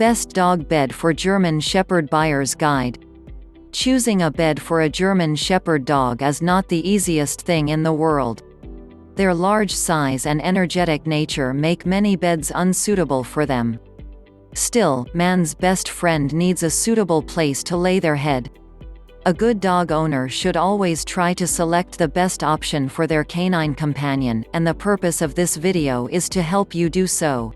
Best dog bed for German Shepherd buyer's guide. Choosing a bed for a German Shepherd dog is not the easiest thing in the world. Their large size and energetic nature make many beds unsuitable for them. Still, man's best friend needs a suitable place to lay their head. A good dog owner should always try to select the best option for their canine companion, and the purpose of this video is to help you do so.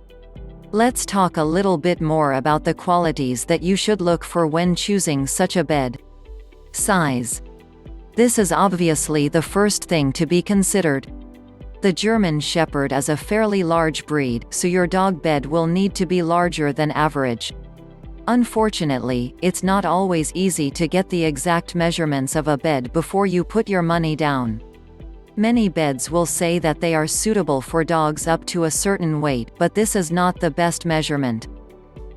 Let's talk a little bit more about the qualities that you should look for when choosing such a bed. Size. This is obviously the first thing to be considered. The German Shepherd is a fairly large breed, so your dog bed will need to be larger than average. Unfortunately, it's not always easy to get the exact measurements of a bed before you put your money down. Many beds will say that they are suitable for dogs up to a certain weight, but this is not the best measurement.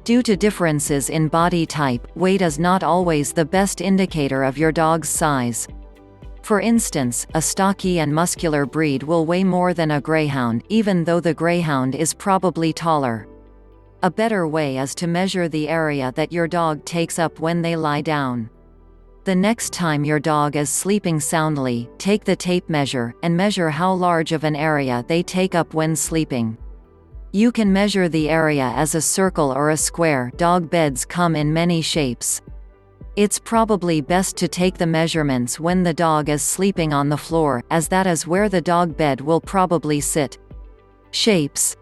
Due to differences in body type, weight is not always the best indicator of your dog's size. For instance, a stocky and muscular breed will weigh more than a greyhound, even though the greyhound is probably taller. A better way is to measure the area that your dog takes up when they lie down. The next time your dog is sleeping soundly, take the tape measure, and measure how large of an area they take up when sleeping. You can measure the area as a circle or a square. Dog beds come in many shapes. It's probably best to take the measurements when the dog is sleeping on the floor, as that is where the dog bed will probably sit. Shapes.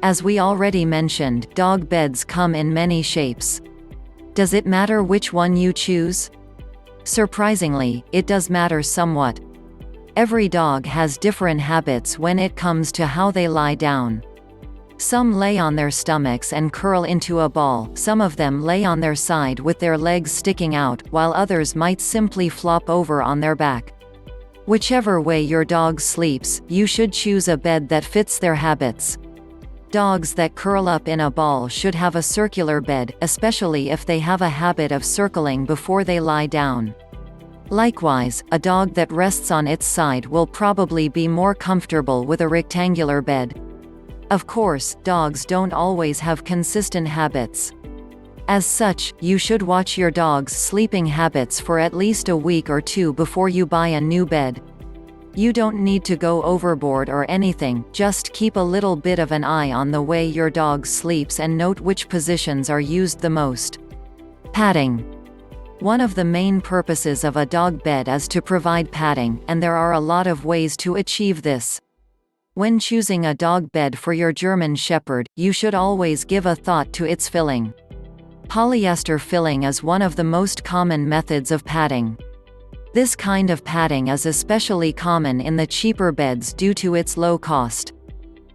As we already mentioned, dog beds come in many shapes. Does it matter which one you choose? Surprisingly, it does matter somewhat. Every dog has different habits when it comes to how they lie down. Some lay on their stomachs and curl into a ball, some of them lay on their side with their legs sticking out, while others might simply flop over on their back. Whichever way your dog sleeps, you should choose a bed that fits their habits. Dogs that curl up in a ball should have a circular bed, especially if they have a habit of circling before they lie down. Likewise, a dog that rests on its side will probably be more comfortable with a rectangular bed. Of course, dogs don't always have consistent habits. As such, you should watch your dog's sleeping habits for at least a week or two before you buy a new bed. You don't need to go overboard or anything, just keep a little bit of an eye on the way your dog sleeps and note which positions are used the most. Padding. One of the main purposes of a dog bed is to provide padding, and there are a lot of ways to achieve this. When choosing a dog bed for your German Shepherd, you should always give a thought to its filling. Polyester filling is one of the most common methods of padding. This kind of padding is especially common in the cheaper beds due to its low cost.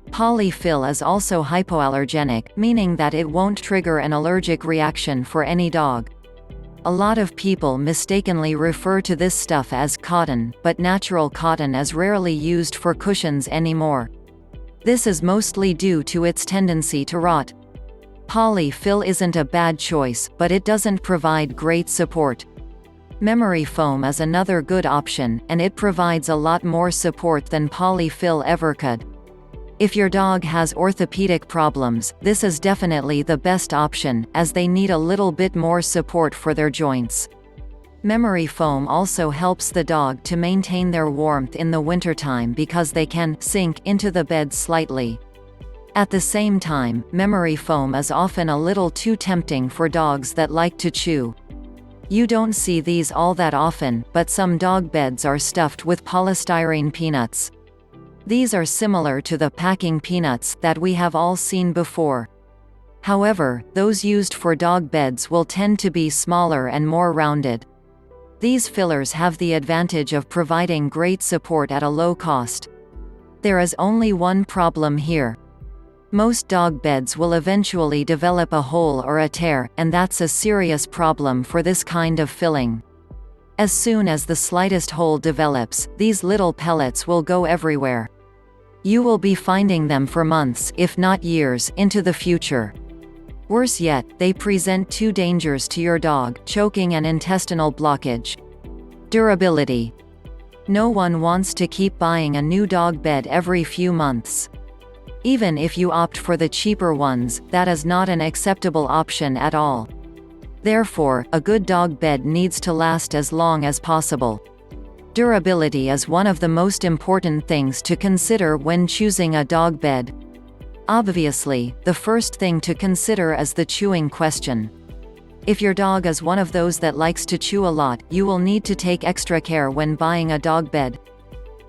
Polyfill is also hypoallergenic, meaning that it won't trigger an allergic reaction for any dog. A lot of people mistakenly refer to this stuff as cotton, but natural cotton is rarely used for cushions anymore. This is mostly due to its tendency to rot. Polyfill isn't a bad choice, but it doesn't provide great support. Memory foam is another good option, and it provides a lot more support than polyfill ever could. If your dog has orthopedic problems, this is definitely the best option, as they need a little bit more support for their joints. Memory foam also helps the dog to maintain their warmth in the wintertime because they can sink into the bed slightly. At the same time, memory foam is often a little too tempting for dogs that like to chew. You don't see these all that often, but some dog beds are stuffed with polystyrene peanuts. These are similar to the packing peanuts that we have all seen before. However, those used for dog beds will tend to be smaller and more rounded. These fillers have the advantage of providing great support at a low cost. There is only one problem here. Most dog beds will eventually develop a hole or a tear, and that's a serious problem for this kind of filling. As soon as the slightest hole develops, these little pellets will go everywhere. You will be finding them for months, if not years, into the future. Worse yet, they present two dangers to your dog: choking and intestinal blockage. Durability. No one wants to keep buying a new dog bed every few months. Even if you opt for the cheaper ones, that is not an acceptable option at all. Therefore, a good dog bed needs to last as long as possible. Durability is one of the most important things to consider when choosing a dog bed. Obviously, the first thing to consider is the chewing question. If your dog is one of those that likes to chew a lot, you will need to take extra care when buying a dog bed.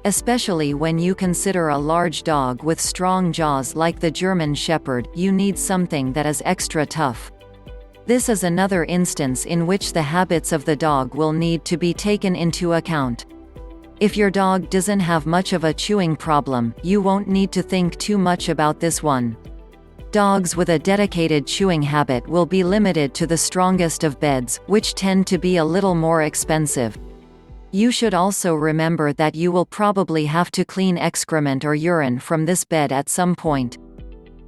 Especially when you consider a large dog with strong jaws like the German Shepherd, you need something that is extra tough. This is another instance in which the habits of the dog will need to be taken into account. If your dog doesn't have much of a chewing problem, you won't need to think too much about this one. Dogs with a dedicated chewing habit will be limited to the strongest of beds, which tend to be a little more expensive. You should also remember that you will probably have to clean excrement or urine from this bed at some point.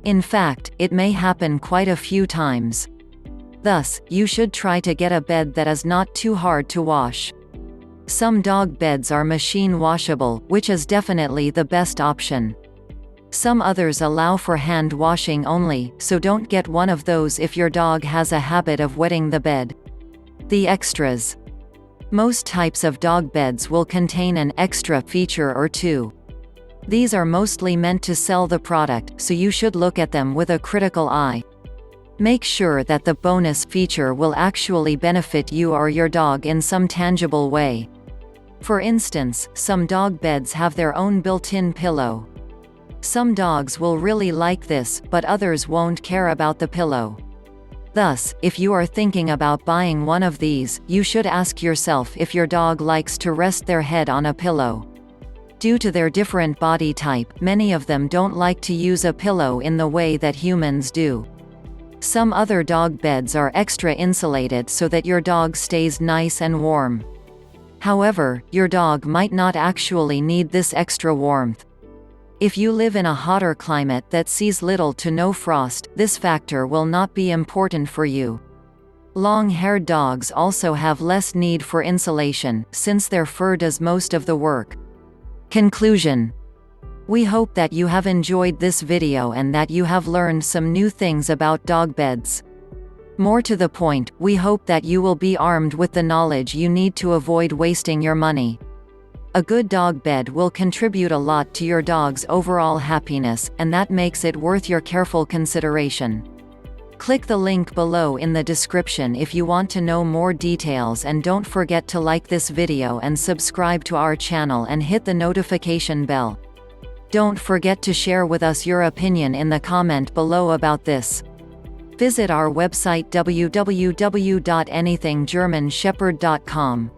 In fact, it may happen quite a few times. Thus, you should try to get a bed that is not too hard to wash. Some dog beds are machine washable, which is definitely the best option. Some others allow for hand washing only, so don't get one of those if your dog has a habit of wetting the bed. The extras. Most types of dog beds will contain an extra feature or two. These are mostly meant to sell the product, so you should look at them with a critical eye. Make sure that the bonus feature will actually benefit you or your dog in some tangible way. For instance, some dog beds have their own built-in pillow. Some dogs will really like this, but others won't care about the pillow. Thus, if you are thinking about buying one of these, you should ask yourself if your dog likes to rest their head on a pillow. Due to their different body type, many of them don't like to use a pillow in the way that humans do. Some other dog beds are extra insulated so that your dog stays nice and warm. However, your dog might not actually need this extra warmth. If you live in a hotter climate that sees little to no frost, this factor will not be important for you. Long-haired dogs also have less need for insulation, since their fur does most of the work. Conclusion. We hope that you have enjoyed this video and that you have learned some new things about dog beds. More to the point, we hope that you will be armed with the knowledge you need to avoid wasting your money. A good dog bed will contribute a lot to your dog's overall happiness, and that makes it worth your careful consideration. Click the link below in the description if you want to know more details, and don't forget to like this video and subscribe to our channel and hit the notification bell. Don't forget to share with us your opinion in the comment below about this. Visit our website www.anythinggermanshepherd.com.